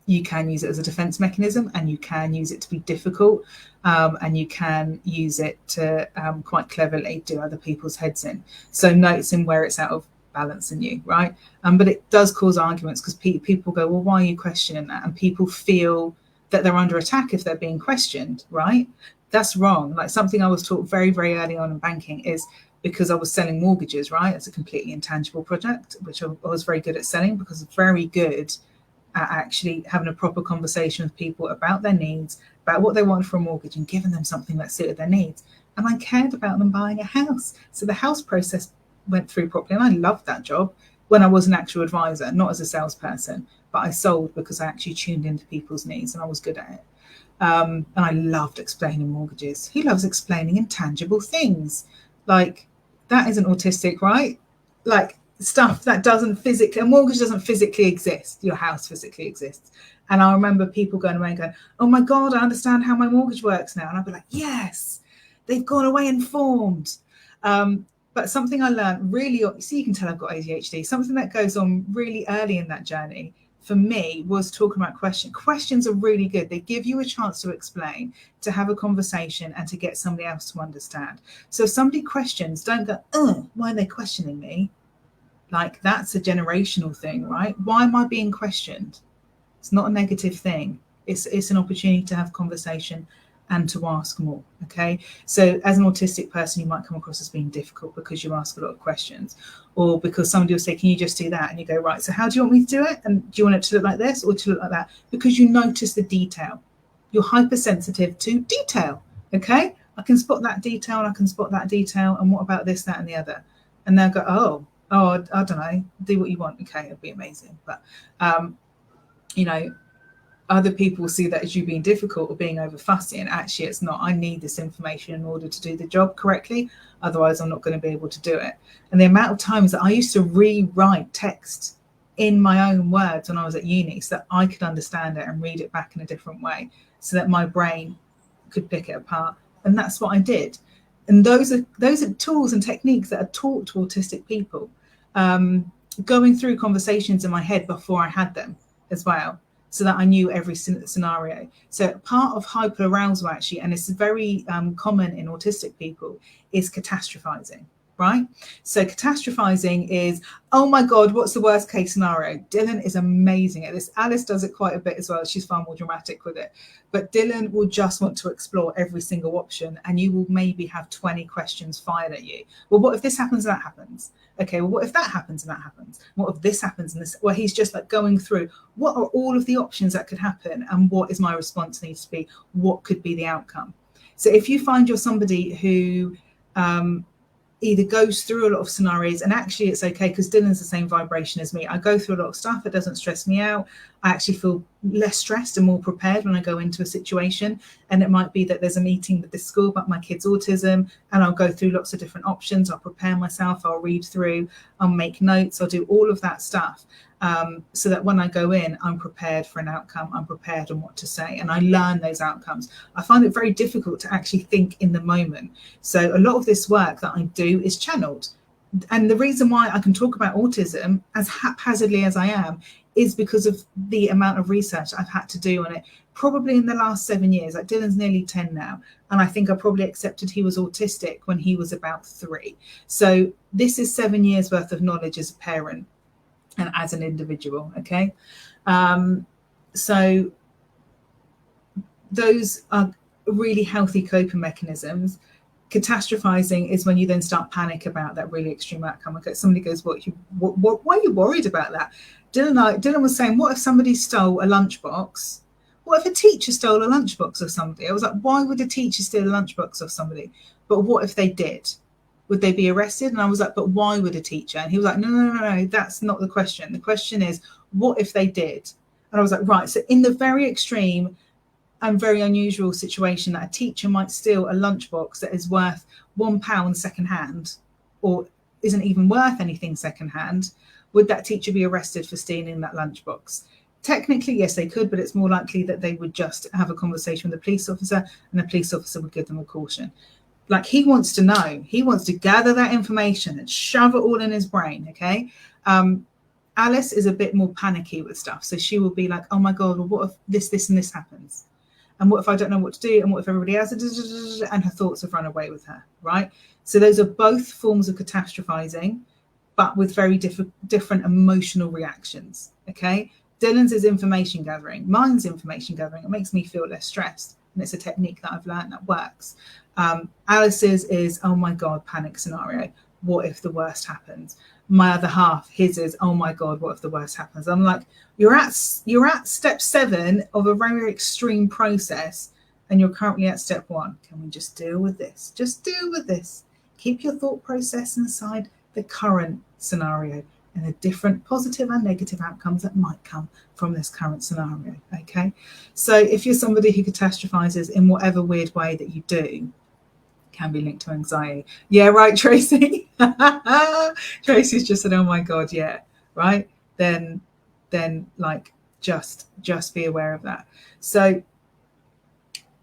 you can use it as a defense mechanism, and you can use it to be difficult, and you can use it to quite cleverly do other people's heads in. So noticing where it's out of balance in you, right? But it does cause arguments because people go, well, why are you questioning that? And people feel that they're under attack if they're being questioned, right? That's wrong. Like something I was taught very, very early on in banking is because I was selling mortgages, right? It's a completely intangible project, which I was very good at selling because I'm very good at actually having a proper conversation with people about their needs, about what they want for a mortgage and giving them something that suited their needs. And I cared about them buying a house. So the house process went through properly. And I loved that job when I was an actual advisor, not as a salesperson, but I sold because I actually tuned into people's needs and I was good at it. And I loved explaining mortgages. Who loves explaining intangible things? Like, that isn't autistic, right? Like, stuff that doesn't physically, a mortgage doesn't physically exist. Your house physically exists. And I remember people going away and going, oh my God, I understand how my mortgage works now. And I'd be like, yes, they've gone away informed. But something I learned really, so you can tell I've got ADHD, something that goes on really early in that journey for me was talking about questions. Questions are really good. They give you a chance to explain, to have a conversation and to get somebody else to understand. So if somebody questions, don't go, why are they questioning me? Like, that's a generational thing, right? Why am I being questioned? It's not a negative thing. It's an opportunity to have conversation and to ask more, okay? So as an autistic person, you might come across as being difficult because you ask a lot of questions, or because somebody will say, can you just do that? And you go, right, so how do you want me to do it? And do you want it to look like this or to look like that? Because you notice the detail. You're hypersensitive to detail, okay? I can spot that detail and I can spot that detail. And what about this, that, and the other? And they'll go, oh, I don't know, do what you want. Okay, it'll be amazing. But, other people see that as you being difficult or being over fussy, and actually it's not. I need this information in order to do the job correctly. Otherwise, I'm not going to be able to do it. And the amount of times that I used to rewrite text in my own words when I was at uni so that I could understand it and read it back in a different way so that my brain could pick it apart. And that's what I did. And those are tools and techniques that are taught to autistic people. Going through conversations in my head before I had them as well, so that I knew every scenario. So part of hyperarousal actually, and it's very common in autistic people, is catastrophizing, right? So catastrophizing is, oh my God, what's the worst case scenario? Dylan is amazing at this. Alice does it quite a bit as well. She's far more dramatic with it. But Dylan will just want to explore every single option, and you will maybe have 20 questions fired at you. Well, what if this happens and that happens? Okay, well, what if that happens and that happens? What if this happens and this? Well, he's just like going through, what are all of the options that could happen? And what is my response needs to be? What could be the outcome? So if you find you're somebody who either goes through a lot of scenarios, and actually it's okay because Dylan's the same vibration as me. I go through a lot of stuff. It doesn't stress me out. I actually feel less stressed and more prepared when I go into a situation. And it might be that there's a meeting with the school about my kid's autism, and I'll go through lots of different options. I'll prepare myself. I'll read through. I'll make notes. I'll do all of that stuff. So that when I go in, I'm prepared for an outcome. I'm prepared on what to say, and I learn those outcomes. I find it very difficult to actually think in the moment. So a lot of this work that I do is channeled. And the reason why I can talk about autism as haphazardly as I am is because of the amount of research I've had to do on it, probably in the last 7 years. Like, Dylan's nearly 10 now. And I think I probably accepted he was autistic when he was about 3. So this is 7 years worth of knowledge as a parent and as an individual, okay? So those are really healthy coping mechanisms. Catastrophizing is when you then start panic about that really extreme outcome. Okay, somebody goes, why are you worried about that? Dylan was saying, what if somebody stole a lunchbox? What if a teacher stole a lunchbox of somebody? I was like, why would a teacher steal a lunchbox of somebody? But what if they did? Would they be arrested? And I was like, but why would a teacher? And he was like, no, that's not the question. The question is, what if they did? And I was like, right. So in the very extreme and very unusual situation that a teacher might steal a lunchbox that is worth £1 secondhand, or isn't even worth anything secondhand, would that teacher be arrested for stealing that lunchbox? Technically, yes, they could, but it's more likely that they would just have a conversation with a police officer and the police officer would give them a caution. Like, he wants to know, he wants to gather that information and shove it all in his brain, okay? Alice is a bit more panicky with stuff. So she will be like, oh my God, well, what if this, and this happens? And what if I don't know what to do? And what if everybody else, and her thoughts have run away with her, right? So those are both forms of catastrophizing, but with very different emotional reactions, okay? Dylan's is information gathering. Mine's information gathering. It makes me feel less stressed. And it's a technique that I've learned that works. Alice's is, oh my God, panic scenario. What if the worst happens? My other half, his is, oh my God, what if the worst happens? I'm like, you're at step 7 of a very extreme process, and you're currently at step 1. Can we just deal with this? Just deal with this. Keep your thought process inside the current scenario and the different positive and negative outcomes that might come from this current scenario, okay? So if you're somebody who catastrophizes in whatever weird way that you do, can be linked to anxiety. Yeah, right, Tracy. Tracy's just said, oh my God, yeah, right? Then like, just be aware of that. So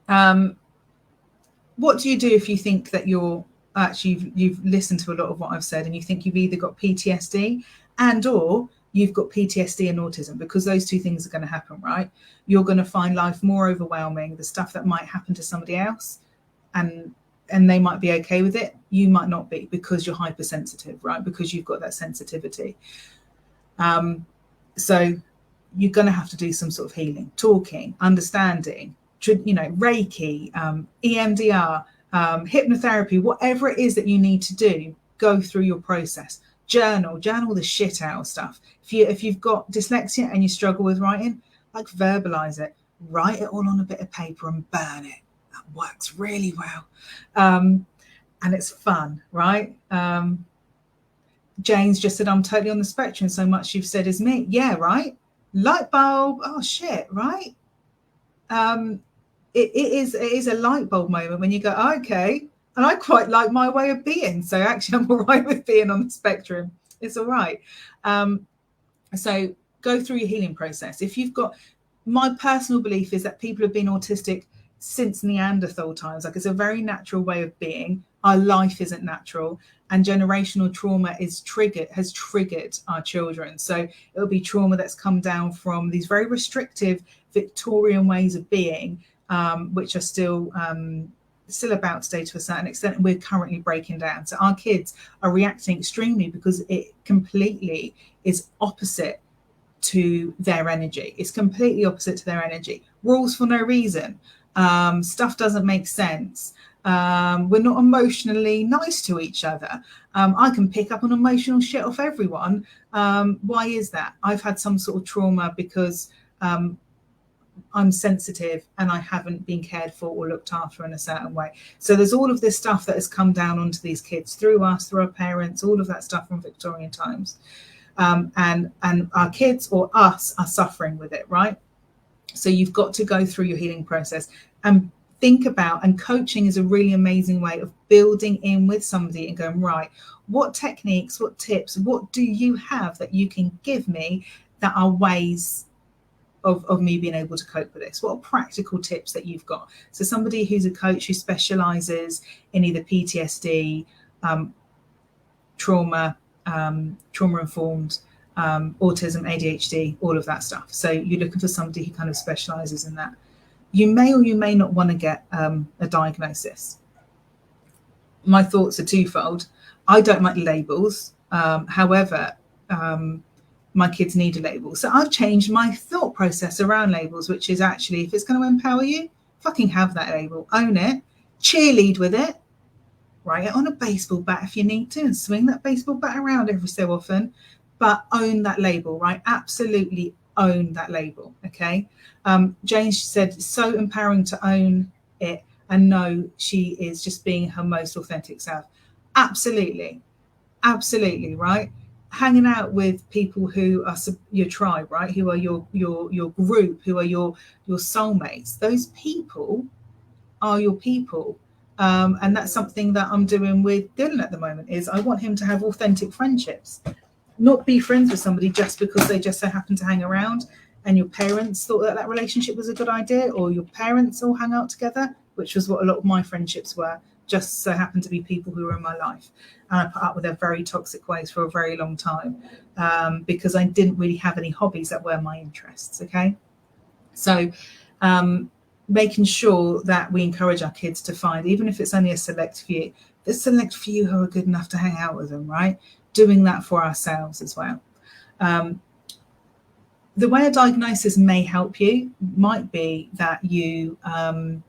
what do you do if you think that you're actually, you've listened to a lot of what I've said and you think you've either got PTSD and or you've got PTSD and autism? Because those two things are going to happen, right? You're going to find life more overwhelming. The stuff that might happen to somebody else and they might be okay with it, you might not be, because you're hypersensitive, right? Because you've got that sensitivity. So you're going to have to do some sort of healing, talking, understanding, Reiki, EMDR, hypnotherapy, whatever it is that you need to do. Go through your process. Journal the shit out of stuff. If you've got dyslexia and you struggle with writing, like, verbalize it, write it all on a bit of paper and burn it. That works really well. And it's fun, right? Jane's just said, I'm totally on the spectrum. So much you've said is me. Yeah, right. Light bulb. Oh shit, right. It is a light bulb moment when you go, oh, okay, and I quite like my way of being. So actually, I'm all right with being on the spectrum. It's all right. So go through your healing process. If you've got, my personal belief is that people have been autistic since Neanderthal times. Like, it's a very natural way of being. Our life isn't natural, and generational trauma has triggered our children. So it'll be trauma that's come down from these very restrictive Victorian ways of being, which are still about today to a certain extent, and we're currently breaking down. So our kids are reacting extremely because it completely is opposite to their energy. It's completely opposite to their energy. Rules for no reason. Stuff doesn't make sense. We're not emotionally nice to each other. I can pick up on emotional shit off everyone. Why is that? I've had some sort of trauma because I'm sensitive and I haven't been cared for or looked after in a certain way. So there's all of this stuff that has come down onto these kids through us, through our parents, all of that stuff from Victorian times. And our kids or us are suffering with it, right? So you've got to go through your healing process and think about, and coaching is a really amazing way of building in with somebody and going, right, what techniques, what tips, what do you have that you can give me that are ways of me being able to cope with this? What are practical tips that you've got? So somebody who's a coach who specializes in either PTSD, trauma informed, autism, ADHD, all of that stuff. So you're looking for somebody who kind of specializes in that. You may or you may not want to get a diagnosis. My thoughts are twofold. I don't like labels. However, my kids need a label. So I've changed my thought process around labels, which is actually, if it's going to empower you, fucking have that label, own it, cheerlead with it, write it on a baseball bat if you need to, and swing that baseball bat around every so often, but own that label, right? Absolutely own that label, okay? Jane said, it's so empowering to own it and know she is just being her most authentic self. Absolutely, right? Hanging out with people who are your tribe, right? Who are your group, who are your soulmates. Those people are your people. And that's something that I'm doing with Dylan at the moment, is I want him to have authentic friendships, not be friends with somebody just because they just so happen to hang around. and your parents thought that that relationship was a good idea, or your parents all hang out together, which was what a lot of my friendships were, just so happened to be people who were in my life. And I put up with their very toxic ways for a very long time, because I didn't really have any hobbies that were my interests. Okay. So making sure that we encourage our kids to find, even if it's only a select few, the select few who are good enough to hang out with them, right? Doing that for ourselves as well. The way a diagnosis may help you might be that you can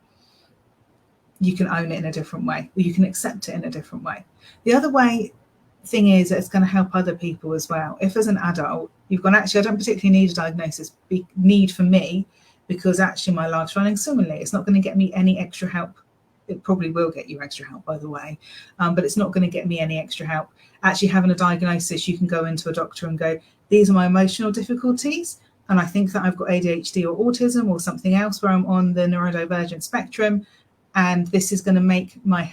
own it in a different way, or you can accept it in a different way. The other thing is that it's going to help other people as well. If as an adult you've gone, actually, I don't particularly need a diagnosis, need for me, because actually my life's running swimmingly. It's not going to get me any extra help. It probably will get you extra help, by the way, but it's not going to get me any extra help. Actually, having a diagnosis, you can go into a doctor and go, these are my emotional difficulties, and I think that I've got ADHD or autism or something else where I'm on the neurodivergent spectrum, and this is going to make my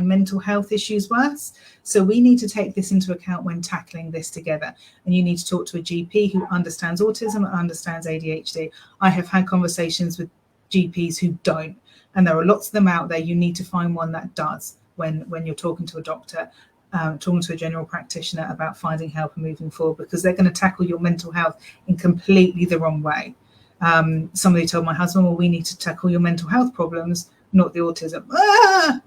mental health issues worse. So we need to take this into account when tackling this together. And you need to talk to a GP who understands autism and understands ADHD. I have had conversations with GPs who don't, and there are lots of them out there. You need to find one that does when you're talking to a doctor, talking to a general practitioner about finding help and moving forward, because they're going to tackle your mental health in completely the wrong way. Somebody told my husband, well, we need to tackle your mental health problems, not the autism.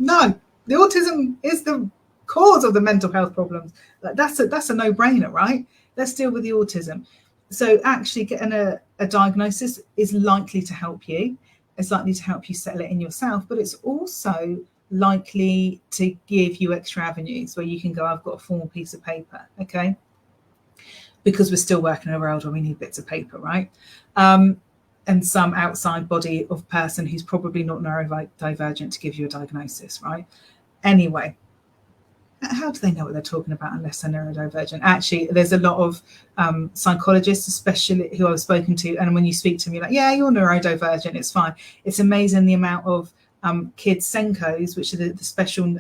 No, the autism is the cause of the mental health problems. That's a no-brainer, right? Let's deal with the autism. So actually getting a diagnosis is likely to help you. It's likely to help you settle it in yourself, but it's also likely to give you extra avenues where you can go, I've got a formal piece of paper, okay? Because we're still working in a world where we need bits of paper, right? And some outside body of person who's probably not neurodivergent to give you a diagnosis, right? Anyway, how do they know what they're talking about unless they're neurodivergent? Actually, there's a lot of psychologists, especially who I've spoken to, and when you speak to them, you're like, yeah, you're neurodivergent, it's fine. It's amazing the amount of kids, SENCOs, which are the special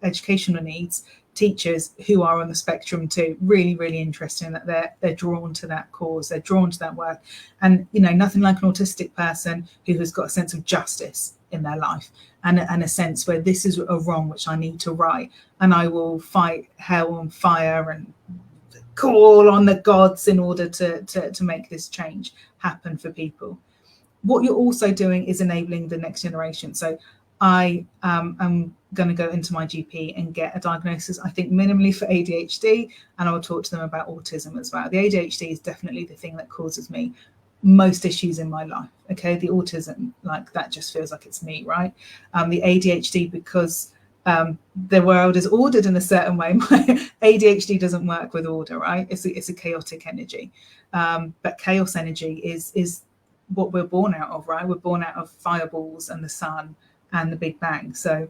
educational needs teachers who are on the spectrum too. Really, really interesting that they're drawn to that cause, they're drawn to that work. And, you know, nothing like an autistic person who has got a sense of justice in their life and a sense where this is a wrong which I need to right, and I will fight hell and fire and call on the gods in order to make this change happen for people. What you're also doing is enabling the next generation. So I am going to go into my GP and get a diagnosis, I think minimally for ADHD, and I will talk to them about autism as well. The ADHD is definitely the thing that causes me most issues in my life. Okay, the autism, like that just feels like it's me, right? The ADHD, because the world is ordered in a certain way. My ADHD doesn't work with order, right? It's a chaotic energy, but chaos energy is what we're born out of, right? We're born out of fireballs and the sun and the Big Bang. So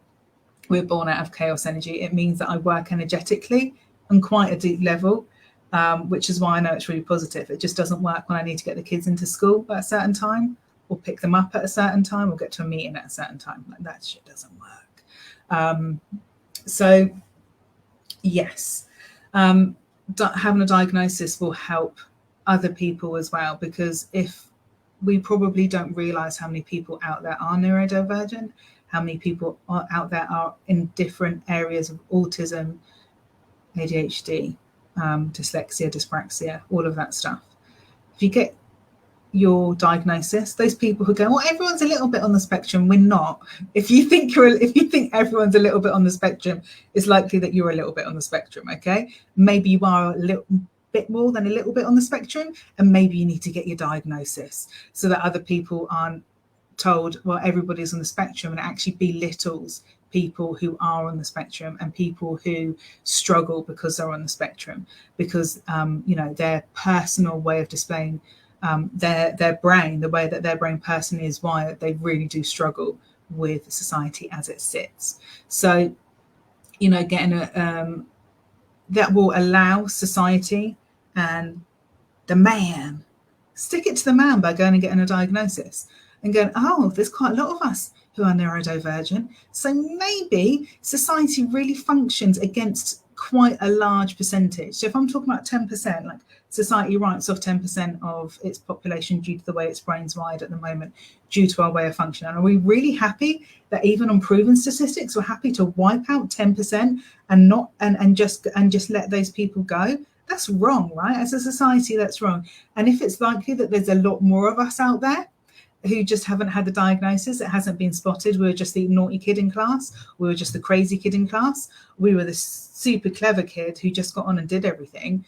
we're born out of chaos energy. It means that I work energetically on quite a deep level, which is why I know it's really positive. It just doesn't work when I need to get the kids into school at a certain time, or pick them up at a certain time, or get to a meeting at a certain time. Like, that shit doesn't work. So yes, having a diagnosis will help other people as well, because if we probably don't realize how many people out there are neurodivergent, how many people are out there are in different areas of autism, ADHD, dyslexia, dyspraxia, all of that stuff. If you get your diagnosis, those people who go, well, everyone's a little bit on the spectrum, we're not. If you think everyone's a little bit on the spectrum, it's likely that you're a little bit on the spectrum, okay? Maybe you are a little bit more than a little bit on the spectrum, and maybe you need to get your diagnosis so that other people aren't told, well, everybody's on the spectrum, and it actually belittles people who are on the spectrum and people who struggle because they're on the spectrum, because you know, their personal way of displaying their brain, the way that their brain personally is wired, they really do struggle with society as it sits. So, you know, getting a that will allow society and the man, stick it to the man by going and getting a diagnosis and going, oh, there's quite a lot of us who are neurodivergent. So maybe society really functions against quite a large percentage. So if I'm talking about 10%, like society writes off 10% of its population due to the way its brain's wired at the moment, due to our way of functioning. And are we really happy that even on proven statistics, we're happy to wipe out 10% and just let those people go? That's wrong, right? As a society, that's wrong. And if it's likely that there's a lot more of us out there who just haven't had the diagnosis, it hasn't been spotted, we were just the naughty kid in class, we were just the crazy kid in class, we were the super clever kid who just got on and did everything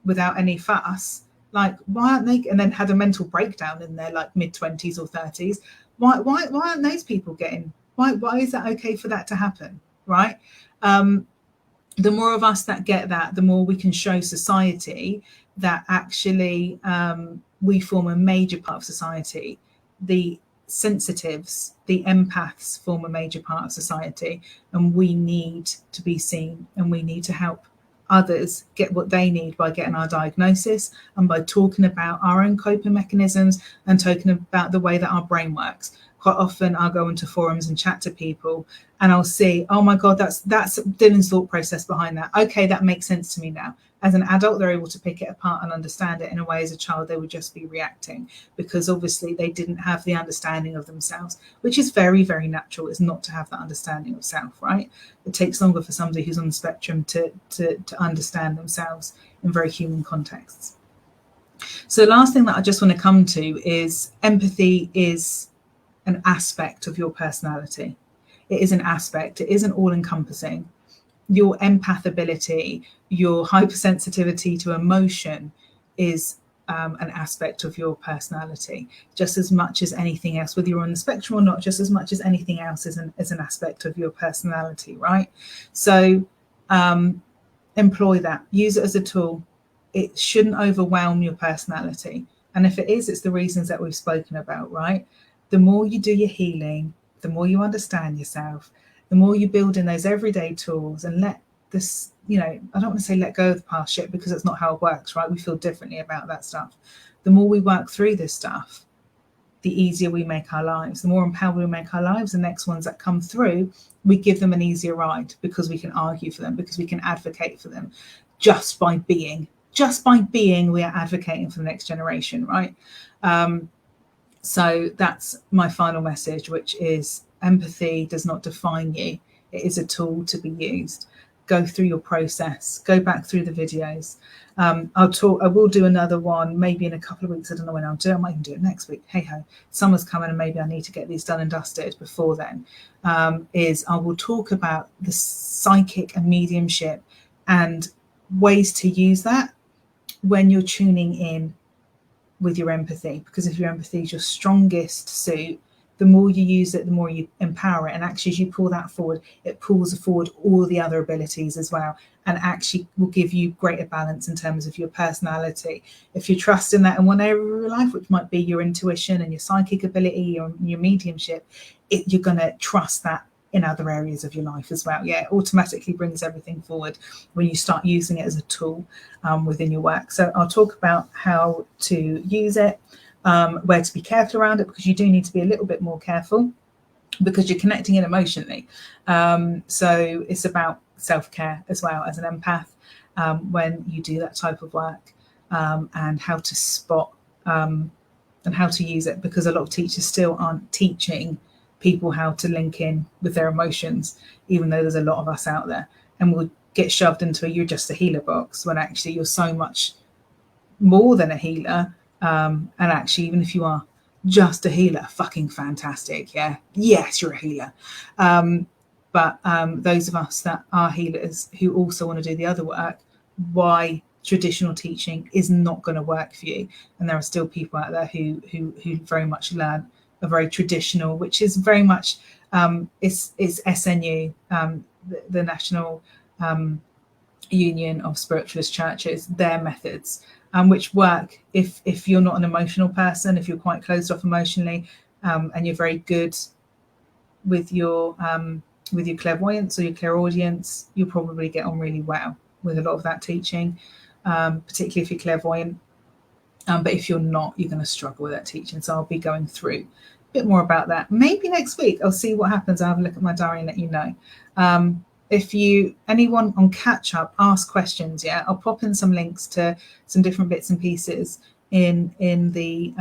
without any fuss, like why aren't they, and then had a mental breakdown in their like mid-20s or 30s, why aren't those people getting, why is that okay for that to happen, right? The more of us that get that, the more we can show society that actually we form a major part of society. The sensitives, the empaths form a major part of society, and we need to be seen, and we need to help others get what they need by getting our diagnosis and by talking about our own coping mechanisms and talking about the way that our brain works. Quite often I'll go into forums and chat to people and I'll see, oh my God, that's Dylan's thought process behind that. Okay, that makes sense to me now. As an adult, they're able to pick it apart and understand it in a way as a child they would just be reacting, because obviously they didn't have the understanding of themselves, which is very, very natural, is not to have that understanding of self, right? It takes longer for somebody who's on the spectrum to understand themselves in very human contexts. So the last thing that I just want to come to is empathy is an aspect of your personality. It is an aspect. It isn't all encompassing. Your empath ability, your hypersensitivity to emotion is an aspect of your personality, just as much as anything else, whether you're on the spectrum or not, just as much as anything else is an aspect of your personality, right? So employ that, use it as a tool. It shouldn't overwhelm your personality. And if it is, it's the reasons that we've spoken about, right? The more you do your healing, the more you understand yourself, the more you build in those everyday tools and let this, I don't want to say let go of the past shit, because that's not how it works, right? We feel differently about that stuff. The more we work through this stuff, the easier we make our lives. The more empowered we make our lives, the next ones that come through, we give them an easier ride, because we can argue for them, because we can advocate for them. Just by being, we are advocating for the next generation, right? So that's my final message, which is empathy does not define you. It is a tool to be used. Go through your process, go back through the videos. I will do another one maybe in a couple of weeks. I don't know when I'll do it. I might even do it next week. Hey ho, summer's coming and maybe I need to get these done and dusted before then. I will talk about the psychic and mediumship and ways to use that when you're tuning in with your empathy, because if your empathy is your strongest suit, the more you use it, the more you empower it. And actually, as you pull that forward, it pulls forward all the other abilities as well, and actually will give you greater balance in terms of your personality. If you trust in that in one area of your life, which might be your intuition and your psychic ability or your mediumship, you're going to trust that in other areas of your life as well. Yeah, it automatically brings everything forward when you start using it as a tool within your work. So I'll talk about how to use it, where to be careful around it, because you do need to be a little bit more careful because you're connecting it emotionally. So it's about self-care as well as an empath when you do that type of work, and how to spot and how to use it, because a lot of teachers still aren't teaching people how to link in with their emotions, even though there's a lot of us out there, and we'll get shoved into you're just a healer box, when actually you're so much more than a healer. And actually, even if you are just a healer, fucking fantastic. Yeah, yes, you're a healer. But those of us that are healers who also want to do the other work, why traditional teaching is not going to work for you. And there are still people out there who very much learn a very traditional, which is very much it's SNU, the National Union of Spiritualist Churches, their methods, which work if you're not an emotional person, if you're quite closed off emotionally, and you're very good with your clairvoyance or your clairaudience, you'll probably get on really well with a lot of that teaching, particularly if you're clairvoyant. But if you're not, you're going to struggle with that teaching. So I'll be going through a bit more about that. Maybe next week. I'll see what happens. I'll have a look at my diary and let you know. if anyone on catch up ask questions, yeah, I'll pop in some links to some different bits and pieces in the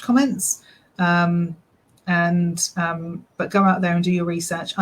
comments, but go out there and do your research.